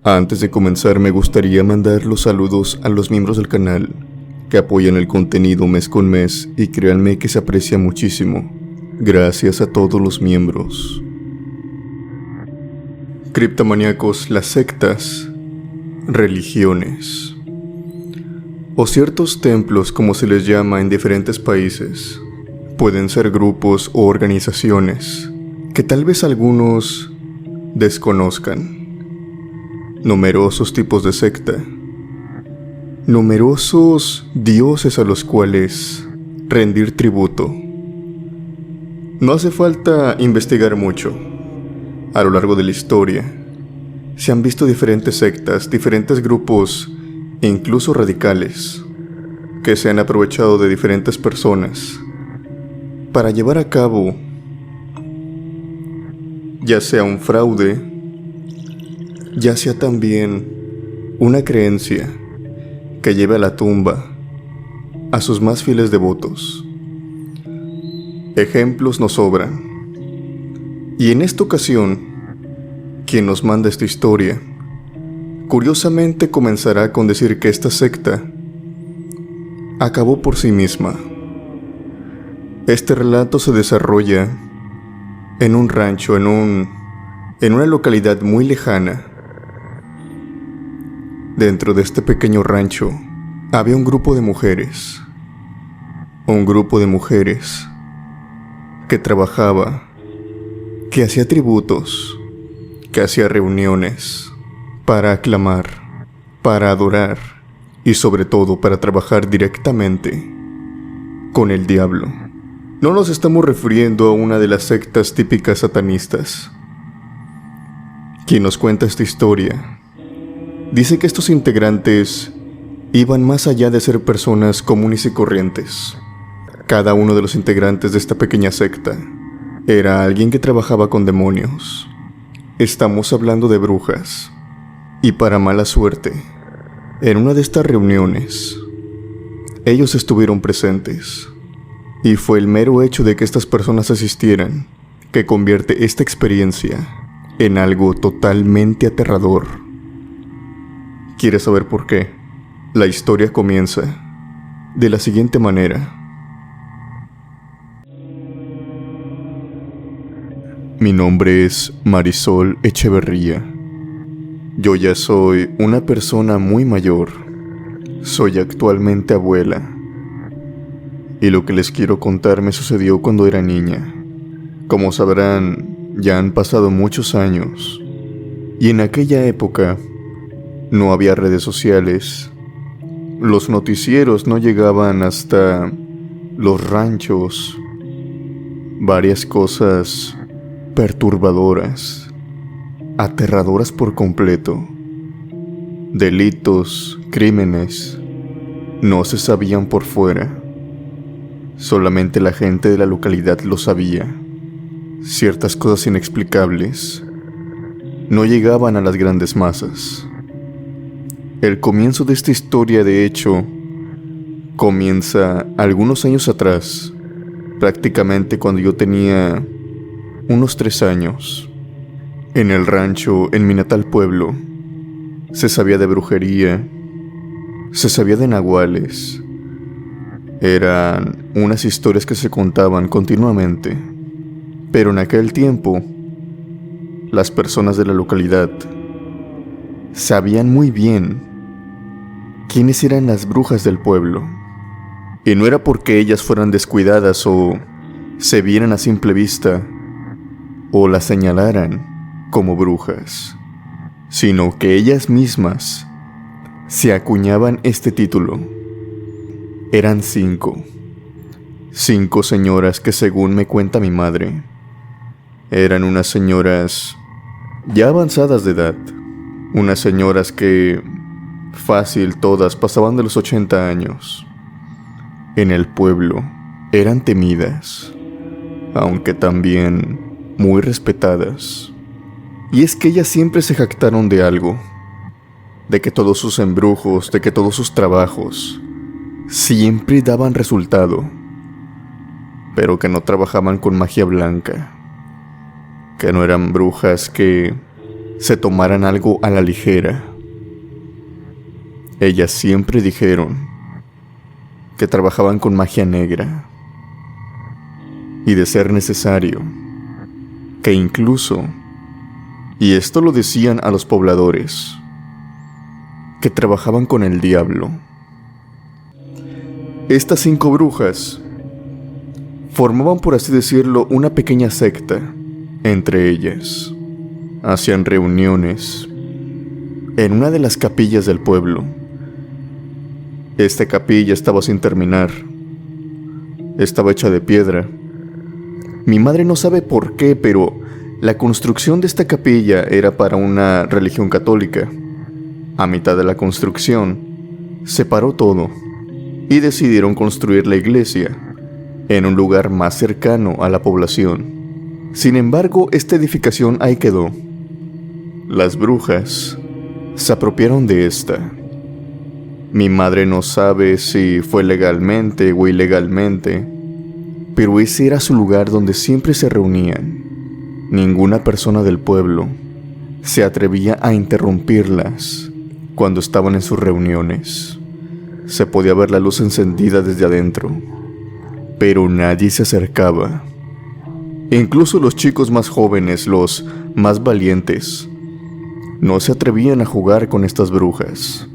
Antes de comenzar, me gustaría mandar los saludos a los miembros del canal que apoyan el contenido mes con mes, y créanme que se aprecia muchísimo. Gracias a todos los miembros. Criptomaníacos, las sectas, religiones o ciertos templos, como se les llama en diferentes países, pueden ser grupos o organizaciones que tal vez algunos desconozcan. Numerosos tipos de secta, numerosos dioses a los cuales rendir tributo. No hace falta investigar mucho. A lo largo de la historia se han visto diferentes sectas, diferentes grupos e incluso radicales que se han aprovechado de diferentes personas para llevar a cabo ya sea un fraude, ya sea también una creencia que lleve a la tumba a sus más fieles devotos. Ejemplos nos sobran. Y en esta ocasión, quien nos manda esta historia, curiosamente comenzará con decir que esta secta acabó por sí misma. Este relato se desarrolla en un rancho, en una localidad muy lejana. Dentro de este pequeño rancho había un grupo de mujeres. Un grupo de mujeres que trabajaba, que hacía tributos, que hacía reuniones para aclamar, para adorar y sobre todo para trabajar directamente con el diablo. No nos estamos refiriendo a una de las sectas típicas satanistas. Quien nos cuenta esta historia dice que estos integrantes iban más allá de ser personas comunes y corrientes. Cada uno de los integrantes de esta pequeña secta era alguien que trabajaba con demonios. Estamos hablando de brujas. Y para mala suerte, en una de estas reuniones, ellos estuvieron presentes. Y fue el mero hecho de que estas personas asistieran que convierte esta experiencia en algo totalmente aterrador. ¿Quieres saber por qué? La historia comienza de la siguiente manera. Mi nombre es Marisol Echeverría. Yo ya soy una persona muy mayor. Soy actualmente abuela. Y lo que les quiero contar me sucedió cuando era niña. Como sabrán, ya han pasado muchos años. Y en aquella época no había redes sociales. Los noticieros no llegaban hasta los ranchos. Varias cosas perturbadoras, aterradoras por completo. Delitos, crímenes, no se sabían por fuera. Solamente la gente de la localidad lo sabía. Ciertas cosas inexplicables no llegaban a las grandes masas. El comienzo de esta historia, de hecho, comienza algunos años atrás, prácticamente cuando yo tenía unos 3 años. En el rancho, en mi natal pueblo, se sabía de brujería, se sabía de nahuales. Eran unas historias que se contaban continuamente. Pero en aquel tiempo, las personas de la localidad sabían muy bien quiénes eran las brujas del pueblo. Y no era porque ellas fueran descuidadas o se vieran a simple vista o las señalaran como brujas, sino que ellas mismas se acuñaban este título. Eran 5 señoras que, según me cuenta mi madre, eran unas señoras ya avanzadas de edad, unas señoras que fácil todas pasaban de los 80 años. En el pueblo eran temidas, aunque también muy respetadas. Y es que ellas siempre se jactaron de algo, de que todos sus embrujos, de que todos sus trabajos siempre daban resultado, pero que no trabajaban con magia blanca, que no eran brujas que se tomaran algo a la ligera. Ellas siempre dijeron que trabajaban con magia negra y, de ser necesario, que incluso, y esto lo decían a los pobladores, que trabajaban con el diablo. Estas 5 brujas formaban, por así decirlo, una pequeña secta entre ellas. Hacían reuniones en una de las capillas del pueblo. Esta capilla estaba sin terminar. Estaba hecha de piedra. Mi madre no sabe por qué, pero la construcción de esta capilla era para una religión católica. A mitad de la construcción, se paró todo y decidieron construir la iglesia en un lugar más cercano a la población. Sin embargo, esta edificación ahí quedó. Las brujas se apropiaron de esta. Mi madre no sabe si fue legalmente o ilegalmente, pero ese era su lugar donde siempre se reunían. Ninguna persona del pueblo se atrevía a interrumpirlas cuando estaban en sus reuniones. Se podía ver la luz encendida desde adentro, pero nadie se acercaba. Incluso los chicos más jóvenes, los más valientes, no se atrevían a jugar con estas brujas,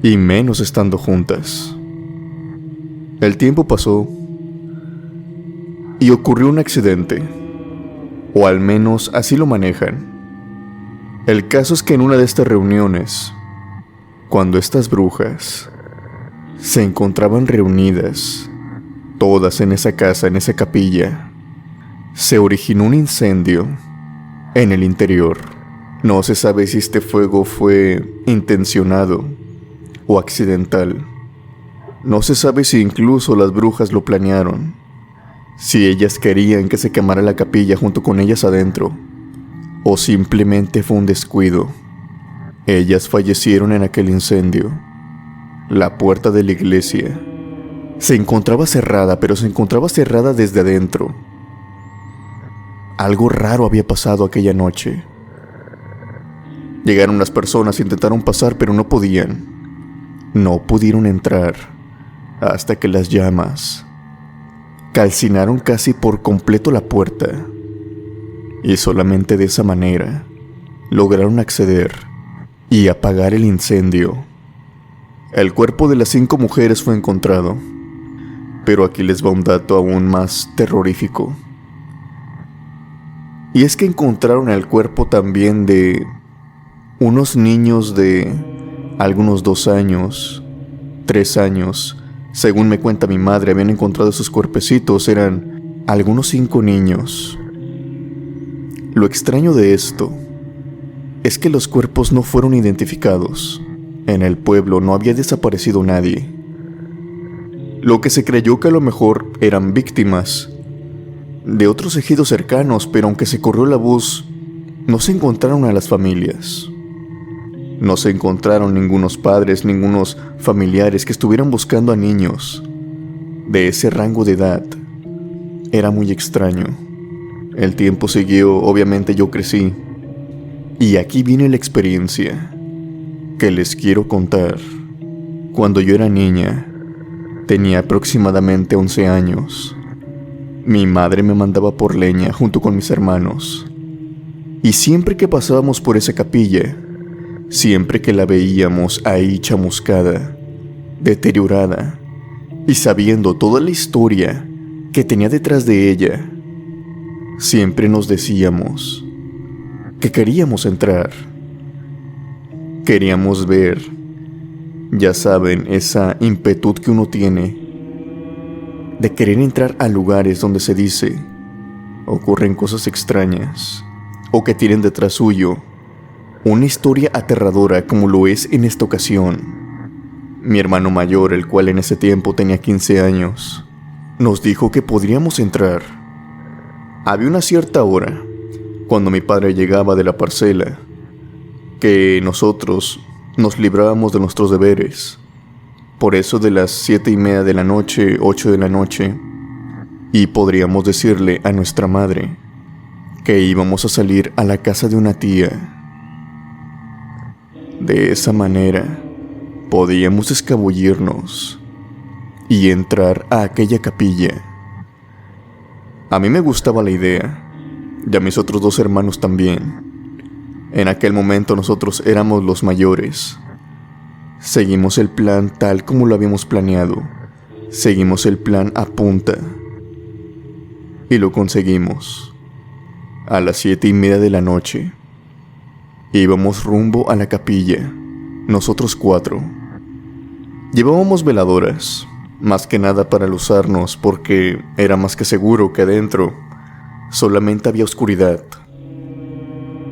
y menos estando juntas. El tiempo pasó y ocurrió un accidente, o al menos así lo manejan. El caso es que en una de estas reuniones, cuando estas brujas se encontraban reunidas, todas en esa casa, en esa capilla, se originó un incendio en el interior. No se sabe si este fuego fue intencionado o accidental. No se sabe si incluso las brujas lo planearon, si ellas querían que se quemara la capilla junto con ellas adentro, o simplemente fue un descuido. Ellas fallecieron en aquel incendio. La puerta de la iglesia se encontraba cerrada, pero se encontraba cerrada desde adentro. Algo raro había pasado aquella noche. Llegaron las personas, intentaron pasar, pero no podían. No pudieron entrar hasta que las llamas calcinaron casi por completo la puerta. Y solamente de esa manera lograron acceder y apagar el incendio. El cuerpo de las 5 mujeres fue encontrado, pero aquí les va un dato aún más terrorífico. Y es que encontraron el cuerpo también de unos niños de algunos 2 años, 3 años. Según me cuenta mi madre, habían encontrado esos cuerpecitos, eran algunos 5 niños. Lo extraño de esto es que los cuerpos no fueron identificados. En el pueblo no había desaparecido nadie. Lo que se creyó que a lo mejor eran víctimas de otros ejidos cercanos, pero aunque se corrió la voz, no se encontraron a las familias. No se encontraron ningunos padres, ningunos familiares que estuvieran buscando a niños de ese rango de edad. Era muy extraño. El tiempo siguió, obviamente yo crecí. Y aquí viene la experiencia que les quiero contar. Cuando yo era niña, tenía aproximadamente 11 años. Mi madre me mandaba por leña junto con mis hermanos. Y siempre que pasábamos por esa capilla, siempre que la veíamos ahí chamuscada, deteriorada, y sabiendo toda la historia que tenía detrás de ella, siempre nos decíamos que queríamos entrar. Queríamos ver, ya saben, esa inquietud que uno tiene de querer entrar a lugares donde se dice ocurren cosas extrañas o que tienen detrás suyo una historia aterradora, como lo es en esta ocasión. Mi hermano mayor, el cual en ese tiempo tenía 15 años, nos dijo que podríamos entrar. Había una cierta hora, cuando mi padre llegaba de la parcela, que nosotros nos librábamos de nuestros deberes. Por eso de las 7:30 de la noche, 8 de la noche, y podríamos decirle a nuestra madre que íbamos a salir a la casa de una tía. De esa manera, podíamos escabullirnos y entrar a aquella capilla. A mí me gustaba la idea, y a mis otros 2 hermanos también. En aquel momento nosotros éramos los mayores. Seguimos el plan tal como lo habíamos planeado. Seguimos el plan a punta. Y lo conseguimos. A las 7:30 de la noche, íbamos rumbo a la capilla, nosotros 4. Llevábamos veladoras, más que nada para alusarnos, porque era más que seguro que adentro solamente había oscuridad.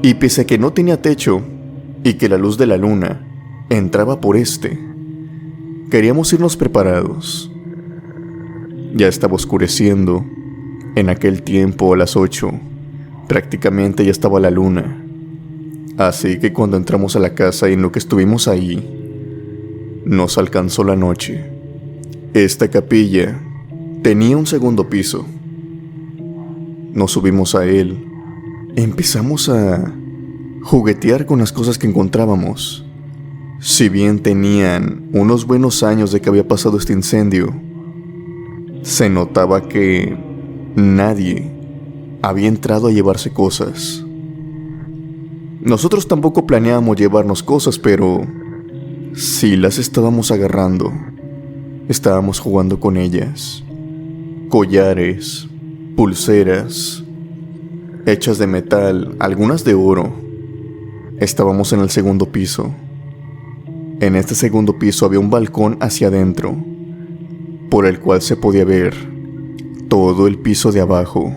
Y pese a que no tenía techo y que la luz de la luna entraba por queríamos irnos preparados. Ya estaba oscureciendo. En aquel tiempo, a las 8, prácticamente ya estaba la luna. Así que cuando entramos a la casa y en lo que estuvimos ahí, nos alcanzó la noche. Esta capilla tenía un segundo piso. Nos subimos a él. Empezamos a juguetear con las cosas que encontrábamos. Si bien tenían unos buenos años de que había pasado este incendio, se notaba que nadie había entrado a llevarse cosas. Nosotros tampoco planeábamos llevarnos cosas, pero sí las estábamos agarrando. Estábamos jugando con ellas. Collares, pulseras, hechas de metal, algunas de oro. Estábamos en el segundo piso. En este segundo piso había un balcón hacia adentro, por el cual se podía ver todo el piso de abajo.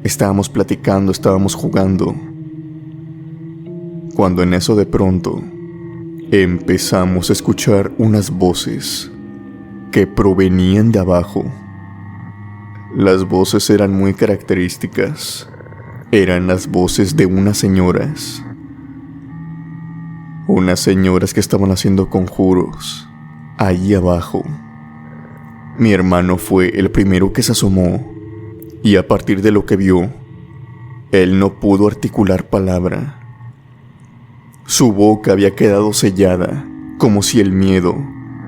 Estábamos platicando, estábamos jugando, cuando en eso de pronto empezamos a escuchar unas voces que provenían de abajo. Las voces eran muy características. Eran las voces de unas señoras. Unas señoras que estaban haciendo conjuros ahí abajo. Mi hermano fue el primero que se asomó, y a partir de lo que vio, él no pudo articular palabra. Su boca había quedado sellada, como si el miedo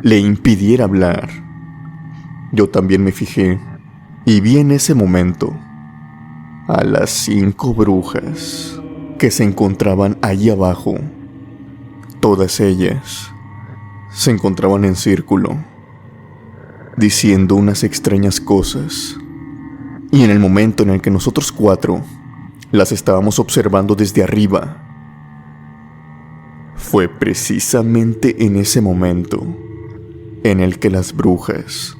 le impidiera hablar. Yo también me fijé, y vi en ese momento a las 5 brujas que se encontraban ahí abajo. Todas ellas se encontraban en círculo, diciendo unas extrañas cosas. Y en el momento en el que nosotros 4 las estábamos observando desde arriba, fue precisamente en ese momento en el que las brujas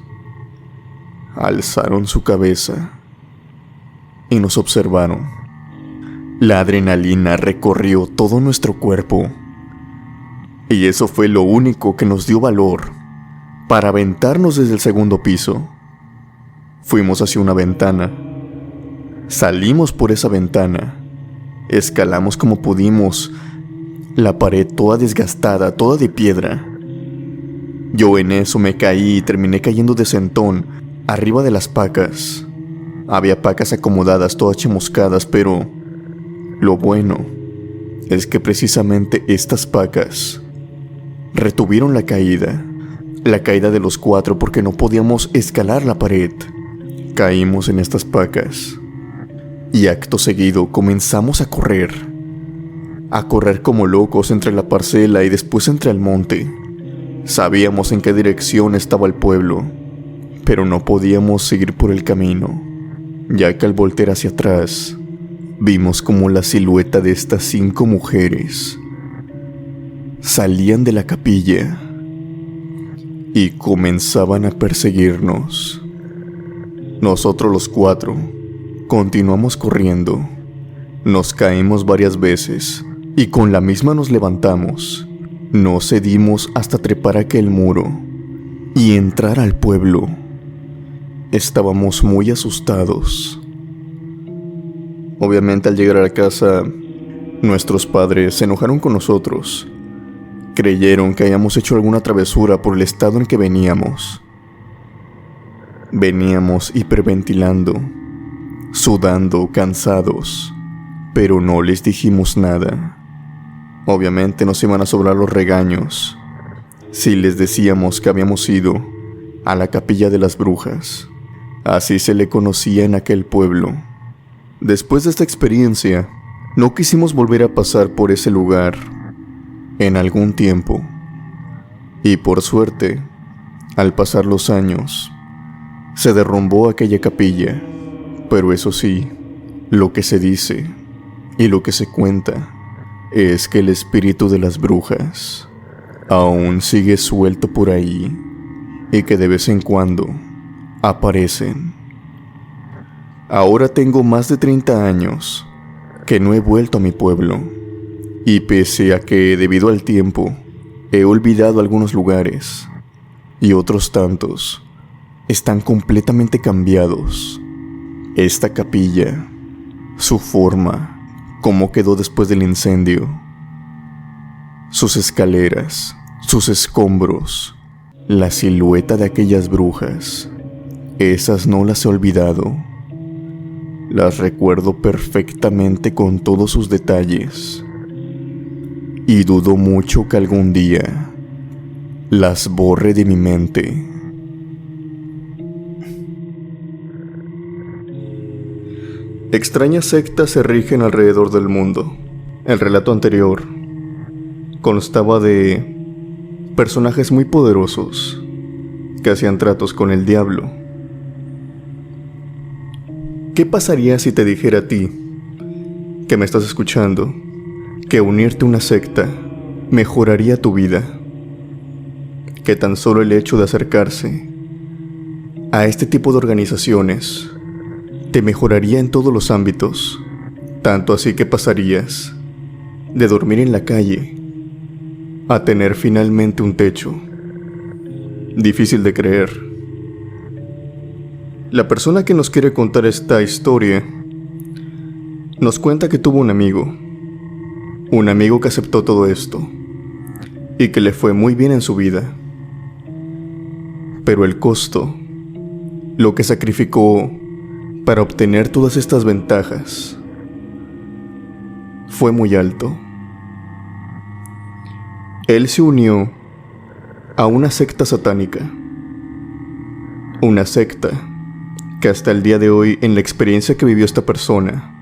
alzaron su cabeza y nos observaron. La adrenalina recorrió todo nuestro cuerpo, y eso fue lo único que nos dio valor para aventarnos desde el segundo piso. Fuimos hacia una ventana, salimos por esa ventana, escalamos como pudimos la pared toda desgastada, toda de piedra. Yo en eso me caí y terminé cayendo de sentón arriba de las pacas. Había pacas acomodadas, todas chamuscadas, pero lo bueno es que precisamente estas pacas retuvieron la caída de los 4, porque no podíamos escalar la pared. Caímos en estas pacas y acto seguido comenzamos a correr como locos entre la parcela y después entre el monte. Sabíamos en qué dirección estaba el pueblo, pero no podíamos seguir por el camino, ya que al voltear hacia atrás vimos como la silueta de estas 5 mujeres salían de la capilla y comenzaban a perseguirnos. Nosotros los 4 continuamos corriendo. Nos caímos varias veces y con la misma nos levantamos. No cedimos hasta trepar aquel muro y entrar al pueblo. Estábamos muy asustados. Obviamente al llegar a la casa, nuestros padres se enojaron con nosotros. Creyeron que habíamos hecho alguna travesura por el estado en que veníamos. Veníamos hiperventilando, sudando, cansados, pero no les dijimos nada. Obviamente nos iban a sobrar los regaños si les decíamos que habíamos ido a la capilla de las brujas. Así se le conocía en aquel pueblo. Después de esta experiencia, no quisimos volver a pasar por ese lugar en algún tiempo. Y por suerte, al pasar los años, se derrumbó aquella capilla. Pero eso sí, lo que se dice y lo que se cuenta es que el espíritu de las brujas aún sigue suelto por ahí y que de vez en cuando aparecen. Ahora tengo más de 30 años que no he vuelto a mi pueblo, y pese a que debido al tiempo he olvidado algunos lugares y otros tantos están completamente cambiados, esta capilla, su forma, cómo quedó después del incendio, sus escaleras, sus escombros, la silueta de aquellas brujas, esas no las he olvidado. Las recuerdo perfectamente con todos sus detalles. Y dudo mucho que algún día las borre de mi mente. Extrañas sectas se rigen alrededor del mundo. El relato anterior constaba de personajes muy poderosos que hacían tratos con el diablo. ¿Qué pasaría si te dijera a ti, que me estás escuchando, que unirte a una secta mejoraría tu vida? Que tan solo el hecho de acercarse a este tipo de organizaciones te mejoraría en todos los ámbitos, tanto así que pasarías de dormir en la calle a tener finalmente un techo. Difícil de creer. La persona que nos quiere contar esta historia nos cuenta que tuvo un amigo que aceptó todo esto y que le fue muy bien en su vida. Pero el costo, lo que sacrificó para obtener todas estas ventajas, fue muy alto. Él se unió a una secta satánica, una secta que hasta el día de hoy, en la experiencia que vivió esta persona,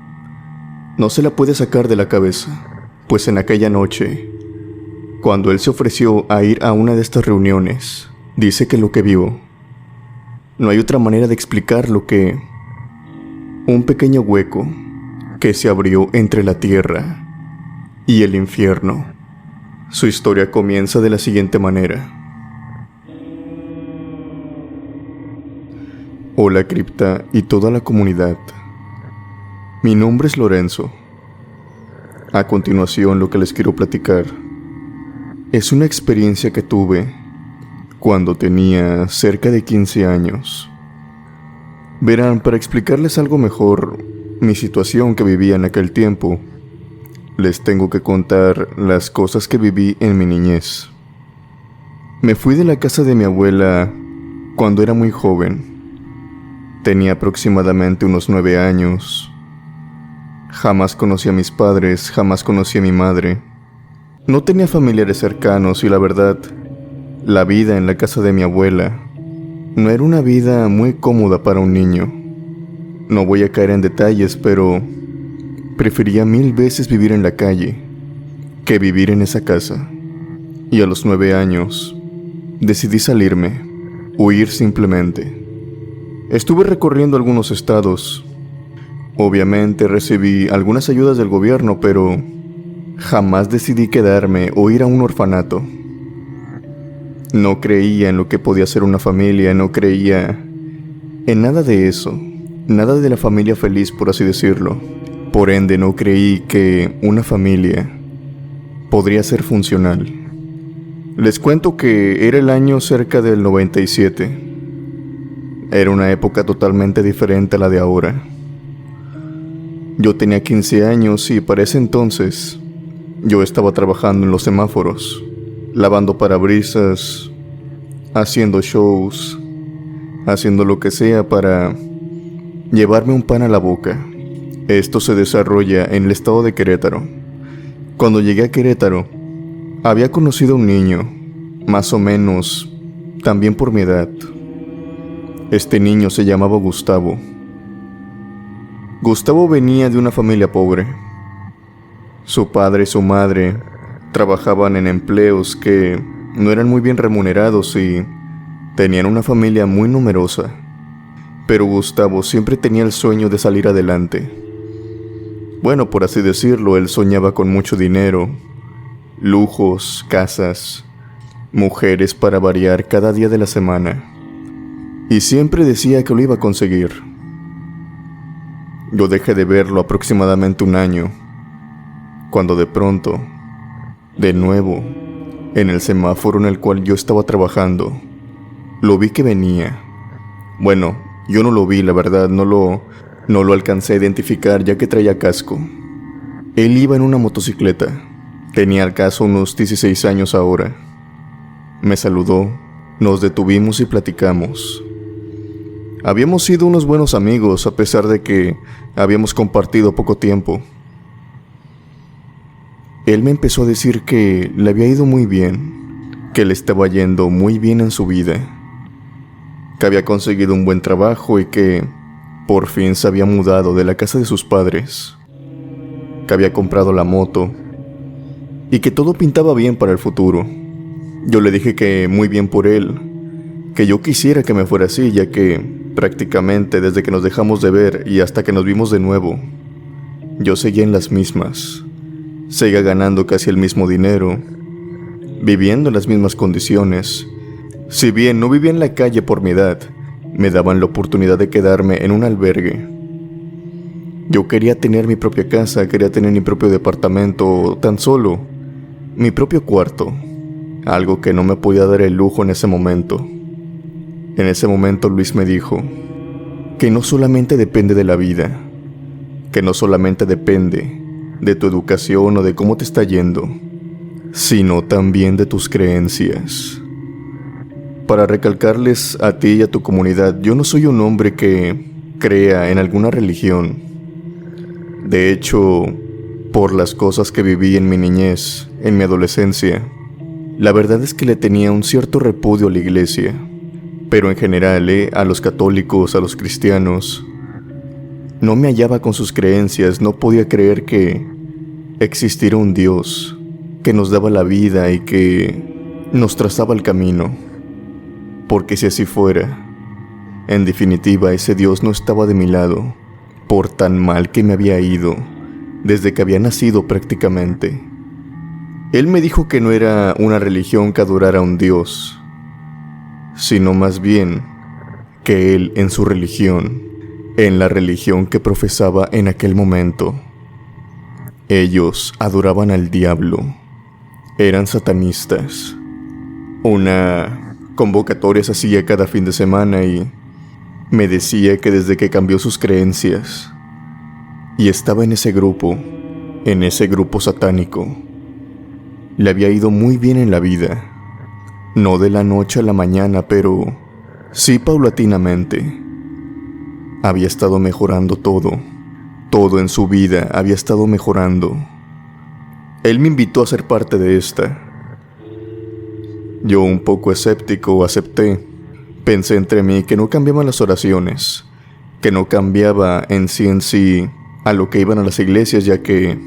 no se la puede sacar de la cabeza, pues en aquella noche, cuando él se ofreció a ir a una de estas reuniones, dice que lo que vio, no hay otra manera de explicarlo que un pequeño hueco que se abrió entre la tierra y el infierno. Su historia comienza de la siguiente manera. Hola cripta y toda la comunidad. Mi nombre es Lorenzo. A continuación, lo que les quiero platicar es una experiencia que tuve cuando tenía cerca de 15 años. Verán, para explicarles algo mejor mi situación que vivía en aquel tiempo, les tengo que contar las cosas que viví en mi niñez. Me fui de la casa de mi abuela cuando era muy joven. Tenía aproximadamente unos 9 años. Jamás conocí a mis padres, jamás conocí a mi madre. No tenía familiares cercanos y la verdad, la vida en la casa de mi abuela no era una vida muy cómoda para un niño. No voy a caer en detalles, pero prefería 1000 veces vivir en la calle que vivir en esa casa. Y a los 9 años decidí salirme, huir simplemente. Estuve recorriendo algunos estados. Obviamente recibí algunas ayudas del gobierno, pero jamás decidí quedarme o ir a un orfanato. No creía en lo que podía ser una familia, no creía en nada de eso, nada de la familia feliz, por así decirlo. Por ende, no creí que una familia podría ser funcional. Les cuento que era el año cerca del 97. Era una época totalmente diferente a la de ahora. Yo tenía 15 años y para ese entonces yo estaba trabajando en los semáforos, lavando parabrisas, haciendo shows, haciendo lo que sea para llevarme un pan a la boca. Esto se desarrolla en el estado de Querétaro. Cuando llegué a Querétaro, había conocido a un niño, más o menos, también por mi edad. Este niño se llamaba Gustavo. Gustavo venía de una familia pobre. Su padre y su madre trabajaban en empleos que no eran muy bien remunerados y tenían una familia muy numerosa. Pero Gustavo siempre tenía el sueño de salir adelante. Bueno, por así decirlo, él soñaba con mucho dinero, lujos, casas, mujeres para variar cada día de la semana. Y siempre decía que lo iba a conseguir. Yo dejé de verlo aproximadamente un año, cuando de pronto, de nuevo, en el semáforo en el cual yo estaba trabajando, lo vi que venía. Bueno, yo no lo vi, la verdad, no lo alcancé a identificar ya que traía casco. Él iba en una motocicleta. Tenía al caso unos 16 años ahora. Me saludó, nos detuvimos y platicamos. Habíamos sido unos buenos amigos a pesar de que habíamos compartido poco tiempo. Él me empezó a decir que le había ido muy bien, que le estaba yendo muy bien en su vida, que había conseguido un buen trabajo y que por fin se había mudado de la casa de sus padres, que había comprado la moto y que todo pintaba bien para el futuro. Yo le dije que muy bien por él, que yo quisiera que me fuera así, ya que prácticamente desde que nos dejamos de ver y hasta que nos vimos de nuevo, yo seguía en las mismas, seguía ganando casi el mismo dinero, viviendo en las mismas condiciones. Si bien no vivía en la calle por mi edad, me daban la oportunidad de quedarme en un albergue. Yo quería tener mi propia casa, quería tener mi propio departamento, tan solo mi propio cuarto, algo que no me podía dar el lujo en ese momento. En ese momento Luis me dijo que no solamente depende de la vida, que no solamente depende de tu educación o de cómo te está yendo, sino también de tus creencias. Para recalcarles a ti y a tu comunidad, yo no soy un hombre que crea en alguna religión. De hecho, por las cosas que viví en mi niñez, en mi adolescencia, la verdad es que le tenía un cierto repudio a la iglesia, pero en general, a los católicos, a los cristianos, no me hallaba con sus creencias, no podía creer que existiera un Dios que nos daba la vida y que nos trazaba el camino. Porque si así fuera, en definitiva ese Dios no estaba de mi lado, por tan mal que me había ido, desde que había nacido prácticamente. Él me dijo que no era una religión que adorara a un Dios, sino más bien que él en su religión, en la religión que profesaba en aquel momento, ellos adoraban al diablo, eran satanistas. Una convocatoria se hacía cada fin de semana y me decía que desde que cambió sus creencias y estaba en ese grupo satánico, le había ido muy bien en la vida, no de la noche a la mañana, pero sí paulatinamente. Había estado mejorando todo en su vida había estado mejorando. Él me invitó a ser parte de esta. Yo, un poco escéptico, acepté. Pensé entre mí que no cambiaban las oraciones, que no cambiaba en sí a lo que iban a las iglesias, ya que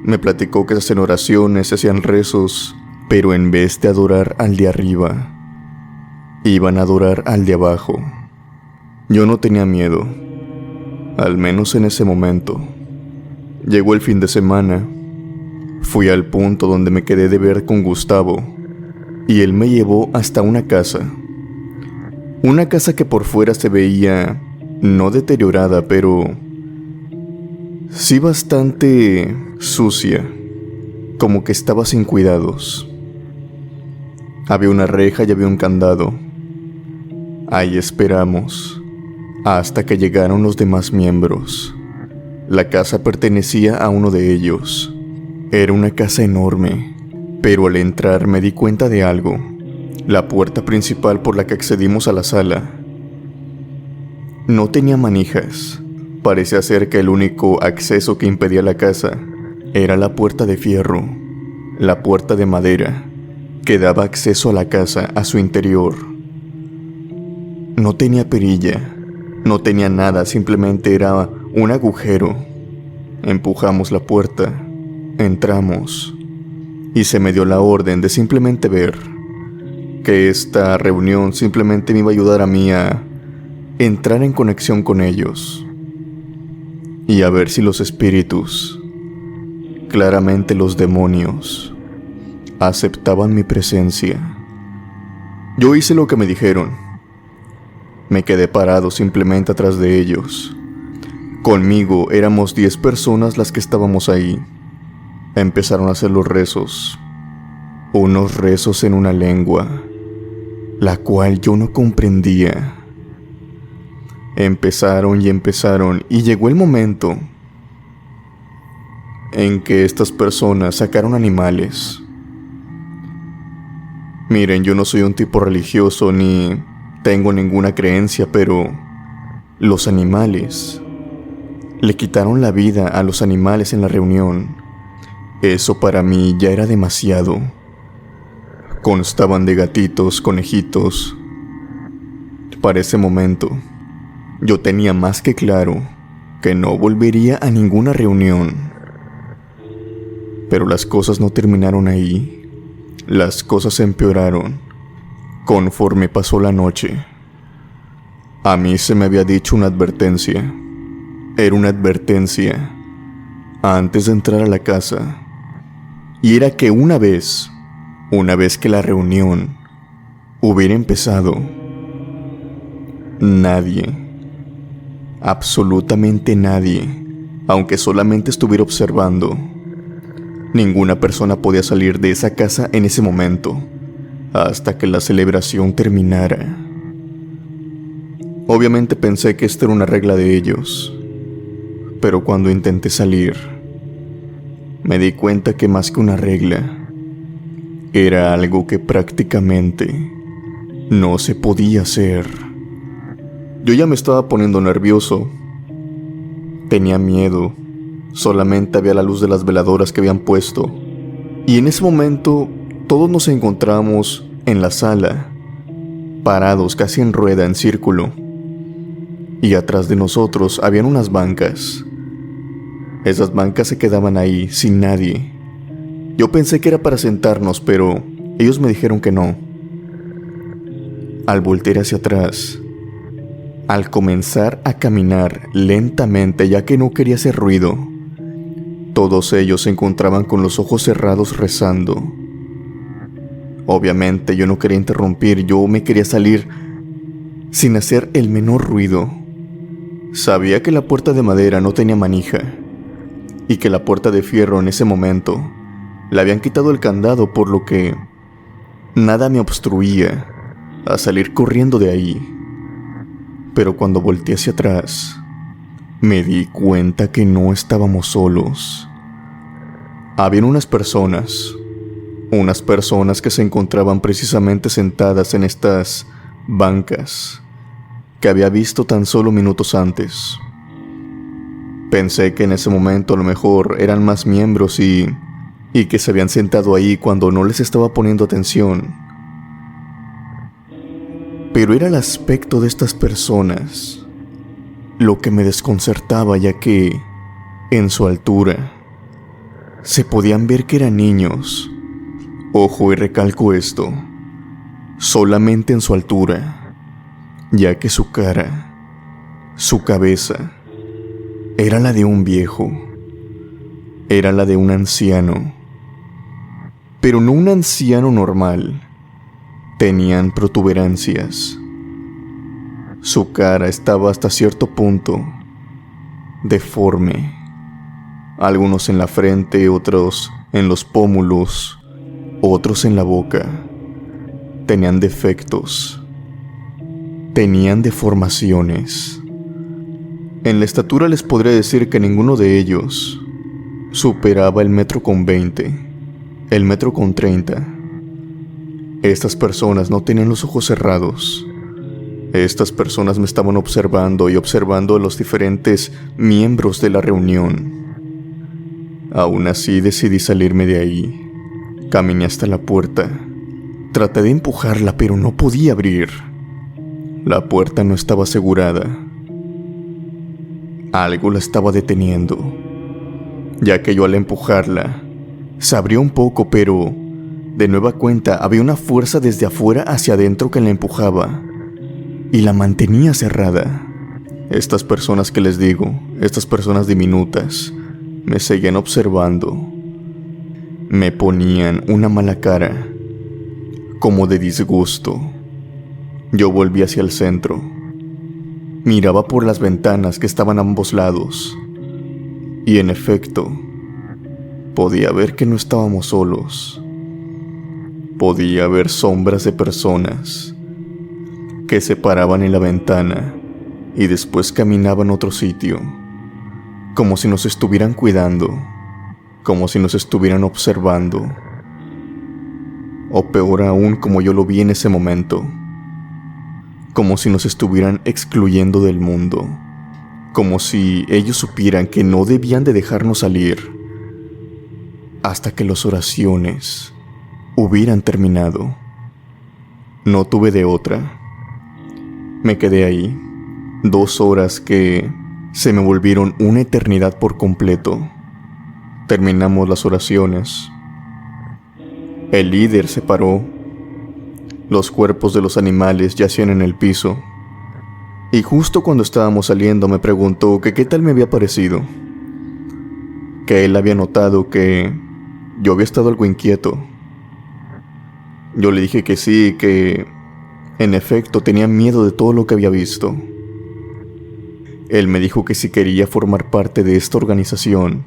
me platicó que se hacían oraciones, se hacían rezos, pero en vez de adorar al de arriba, iban a adorar al de abajo. Yo no tenía miedo, al menos en ese momento. Llegó el fin de semana, fui al punto donde me quedé de ver con Gustavo, y él me llevó hasta una casa que por fuera se veía no deteriorada, pero sí bastante sucia, como que estaba sin cuidados. Había una reja y había un candado. Ahí esperamos hasta que llegaron los demás miembros. La casa pertenecía a uno de ellos. Era una casa enorme, pero al entrar me di cuenta de algo. La puerta principal por la que accedimos a la sala no tenía manijas, Parecía ser que el único acceso que impedía la casa era la puerta de fierro, la puerta de madera, que daba acceso a la casa, a su interior. No tenía perilla, no tenía nada, simplemente era un agujero. Empujamos la puerta, entramos, y se me dio la orden de simplemente ver que esta reunión simplemente me iba a ayudar a mí a entrar en conexión con ellos y a ver si los espíritus, claramente los demonios, aceptaban mi presencia. Yo hice lo que me dijeron. Me quedé parado simplemente atrás de ellos. Conmigo éramos 10 personas las que estábamos ahí. Empezaron a hacer los rezos. Unos rezos en una lengua, la cual yo no comprendía. Empezaron y llegó el momento en que estas personas sacaron animales. Miren, yo no soy un tipo religioso ni tengo ninguna creencia, pero los animales le quitaron la vida a los animales en la reunión. Eso para mí ya era demasiado. Constaban de gatitos, conejitos. Para ese momento, yo tenía más que claro que no volvería a ninguna reunión. Pero las cosas no terminaron ahí. Las cosas empeoraron conforme pasó la noche. A mí se me había dicho una advertencia. Era una advertencia antes de entrar a la casa. Y era que una vez que la reunión hubiera empezado, nadie, absolutamente nadie, aunque solamente estuviera observando, ninguna persona podía salir de esa casa en ese momento, hasta que la celebración terminara. Obviamente pensé que esta era una regla de ellos, pero cuando intenté salir, me di cuenta que más que una regla, era algo que prácticamente no se podía hacer. Yo ya me estaba poniendo nervioso. Tenía miedo. Solamente había la luz de las veladoras que habían puesto. Y en ese momento, todos nos encontramos en la sala, parados casi en rueda, en círculo. Y atrás de nosotros habían unas bancas. Esas bancas se quedaban ahí, sin nadie. Yo pensé que era para sentarnos, pero ellos me dijeron que no. Al voltear hacia atrás, al comenzar a caminar lentamente, ya que no quería hacer ruido, todos ellos se encontraban con los ojos cerrados rezando. Obviamente yo no quería interrumpir, yo me quería salir sin hacer el menor ruido. Sabía que la puerta de madera no tenía manija y que la puerta de fierro en ese momento le habían quitado el candado, por lo que nada me obstruía a salir corriendo de ahí. Pero cuando volteé hacia atrás, me di cuenta que no estábamos solos. Habían unas personas que se encontraban precisamente sentadas en estas bancas que había visto tan solo minutos antes. Pensé que en ese momento a lo mejor eran más miembros y que se habían sentado ahí cuando no les estaba poniendo atención. Pero era el aspecto de estas personas lo que me desconcertaba, ya que en su altura se podían ver que eran niños. Ojo, y recalco esto, solamente en su altura, ya que su cara, su cabeza, era la de un viejo, era la de un anciano. Pero no un anciano normal. Tenían protuberancias. Su cara estaba hasta cierto punto deforme. Algunos en la frente, otros en los pómulos, otros en la boca. Tenían defectos. Tenían deformaciones. En la estatura les podría decir que ninguno de ellos superaba el 1,20 m. El 1,30 m. Estas personas no tenían los ojos cerrados. Estas personas me estaban observando y observando a los diferentes miembros de la reunión. Aún así decidí salirme de ahí. Caminé hasta la puerta. Traté de empujarla, pero no podía abrir. La puerta no estaba asegurada. Algo la estaba deteniendo, ya que yo al empujarla, se abrió un poco, pero de nueva cuenta había una fuerza desde afuera hacia adentro que la empujaba y la mantenía cerrada. Estas personas que les digo, estas personas diminutas, me seguían observando. Me ponían una mala cara, como de disgusto. Yo volví hacia el centro. Miraba por las ventanas que estaban a ambos lados. Y en efecto, podía ver que no estábamos solos. Podía ver sombras de personas que se paraban en la ventana y después caminaban a otro sitio, como si nos estuvieran cuidando, como si nos estuvieran observando, o peor aún, como yo lo vi en ese momento, como si nos estuvieran excluyendo del mundo, como si ellos supieran que no debían de dejarnos salir hasta que las oraciones hubieran terminado. No tuve de otra. Me quedé ahí 2 horas que se me volvieron una eternidad por completo. Terminamos las oraciones. El líder se paró. Los cuerpos de los animales yacían en el piso. Y justo cuando estábamos saliendo me preguntó que qué tal me había parecido. Que él había notado que yo había estado algo inquieto. Yo le dije que sí, que en efecto tenía miedo de todo lo que había visto. Él me dijo que si quería formar parte de esta organización,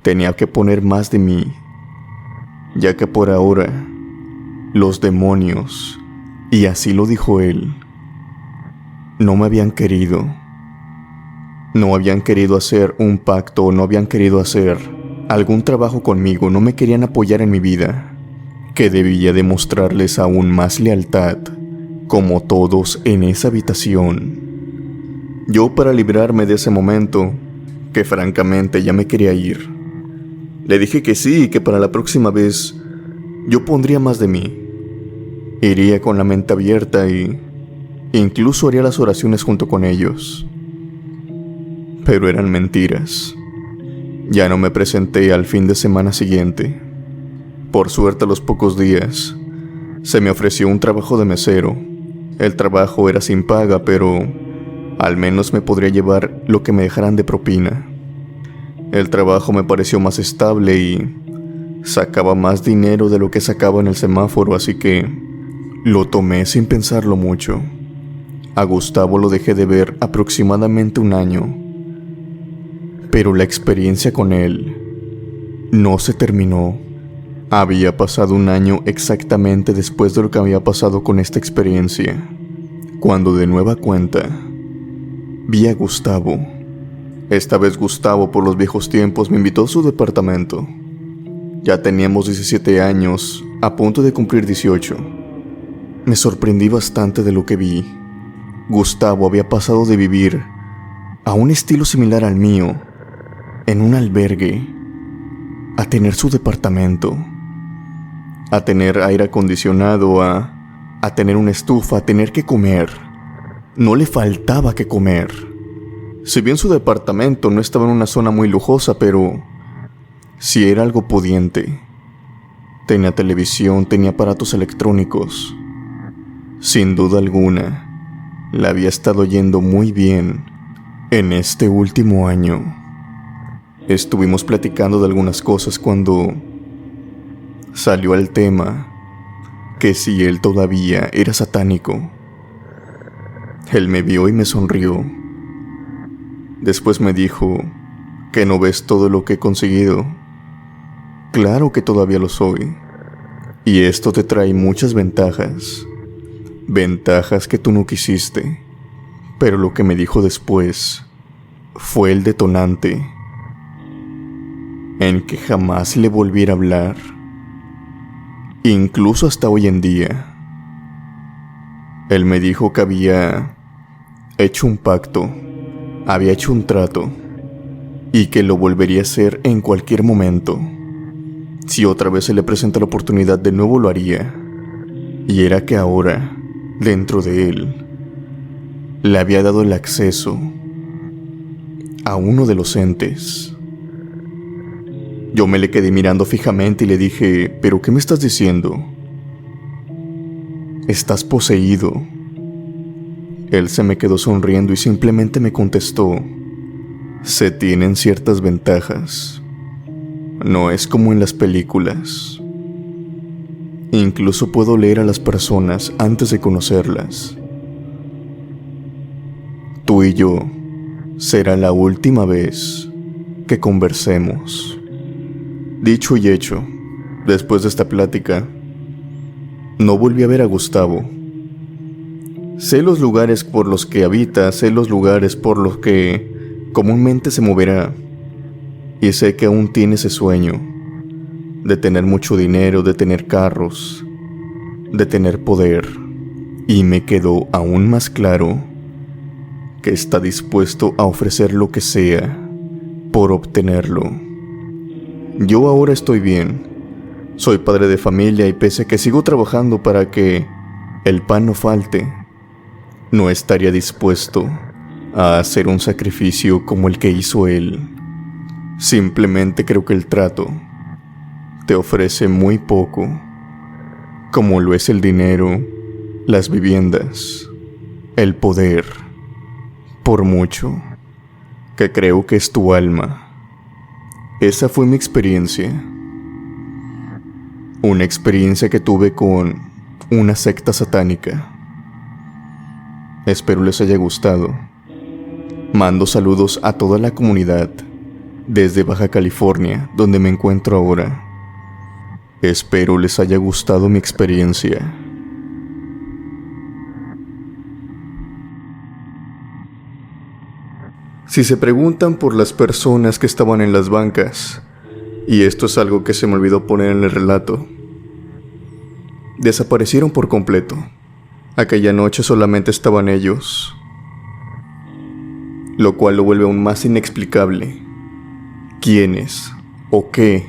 tenía que poner más de mí, ya que por ahora los demonios, y así lo dijo él, no me habían querido. No habían querido hacer un pacto, no habían querido hacer algún trabajo conmigo, no me querían apoyar en mi vida, que debía demostrarles aún más lealtad, como todos en esa habitación. Yo, para librarme de ese momento, que francamente ya me quería ir, le dije que sí, que para la próxima vez yo pondría más de mí. Iría con la mente abierta y incluso haría las oraciones junto con ellos. Pero eran mentiras. Ya no me presenté al fin de semana siguiente. Por suerte, a los pocos días, se me ofreció un trabajo de mesero. El trabajo era sin paga, pero al menos me podría llevar lo que me dejaran de propina. El trabajo me pareció más estable y sacaba más dinero de lo que sacaba en el semáforo, así que lo tomé sin pensarlo mucho. A Gustavo lo dejé de ver aproximadamente 1 año, pero la experiencia con él no se terminó. Había pasado 1 año exactamente después de lo que había pasado con esta experiencia, cuando de nueva cuenta vi a Gustavo. Esta vez Gustavo, por los viejos tiempos, me invitó a su departamento. Ya teníamos 17 años, a punto de cumplir 18. Me sorprendí bastante de lo que vi. Gustavo había pasado de vivir a un estilo similar al mío, en un albergue, a tener su departamento, a tener aire acondicionado, a tener una estufa, a tener que comer. No le faltaba que comer. Si bien su departamento no estaba en una zona muy lujosa, pero sí era algo pudiente. Tenía televisión, tenía aparatos electrónicos. Sin duda alguna, le había estado yendo muy bien en este último año. Estuvimos platicando de algunas cosas cuando salió el tema que si él todavía era satánico. Él me vio y me sonrió. Después me dijo que no ves todo lo que he conseguido. Claro que todavía lo soy. Y esto te trae muchas ventajas. Ventajas que tú no quisiste. Pero lo que me dijo después fue el detonante en que jamás le volviera a hablar. Incluso hasta hoy en día. Él me dijo que había hecho un pacto, había hecho un trato, y que lo volvería a hacer en cualquier momento. Si otra vez se le presenta la oportunidad, de nuevo lo haría. Y era que ahora, dentro de él, le había dado el acceso a uno de los entes. Yo me le quedé mirando fijamente y le dije: ¿pero qué me estás diciendo? ¿Estás poseído? Él se me quedó sonriendo y simplemente me contestó: se tienen ciertas ventajas. No es como en las películas. Incluso puedo leer a las personas antes de conocerlas. Tú y yo será la última vez que conversemos. Dicho y hecho, después de esta plática, no volví a ver a Gustavo. Sé los lugares por los que habita, sé los lugares por los que comúnmente se moverá, y sé que aún tiene ese sueño de tener mucho dinero, de tener carros, de tener poder, y me quedó aún más claro que está dispuesto a ofrecer lo que sea por obtenerlo. Yo ahora estoy bien, soy padre de familia y pese a que sigo trabajando para que el pan no falte, no estaría dispuesto a hacer un sacrificio como el que hizo él. Simplemente creo que el trato te ofrece muy poco, como lo es el dinero, las viviendas, el poder, por mucho que creo que es tu alma. Esa fue mi experiencia. Una experiencia que tuve con una secta satánica. Espero les haya gustado. Mando saludos a toda la comunidad desde Baja California, donde me encuentro ahora. Espero les haya gustado mi experiencia. Si se preguntan por las personas que estaban en las bancas, y esto es algo que se me olvidó poner en el relato, desaparecieron por completo. Aquella noche solamente estaban ellos, lo cual lo vuelve aún más inexplicable. ¿Quiénes o qué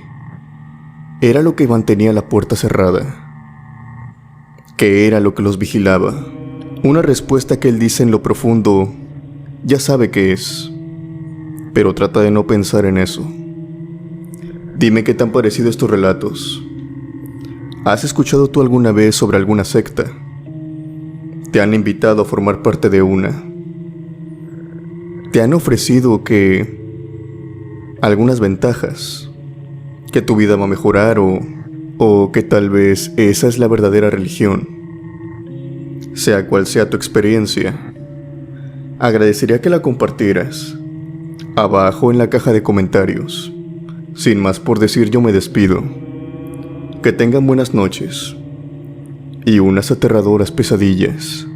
era lo que mantenía la puerta cerrada? ¿Qué era lo que los vigilaba? Una respuesta que él dice en lo profundo ya sabe qué es, pero trata de no pensar en eso. Dime qué te han parecido estos relatos. ¿Has escuchado tú alguna vez sobre alguna secta? ¿Te han invitado a formar parte de una? ¿Te han ofrecido algunas ventajas? ¿Que tu vida va a mejorar o que tal vez esa es la verdadera religión? Sea cual sea tu experiencia, agradecería que la compartieras abajo en la caja de comentarios. Sin más por decir, yo me despido. Que tengan buenas noches y unas aterradoras pesadillas.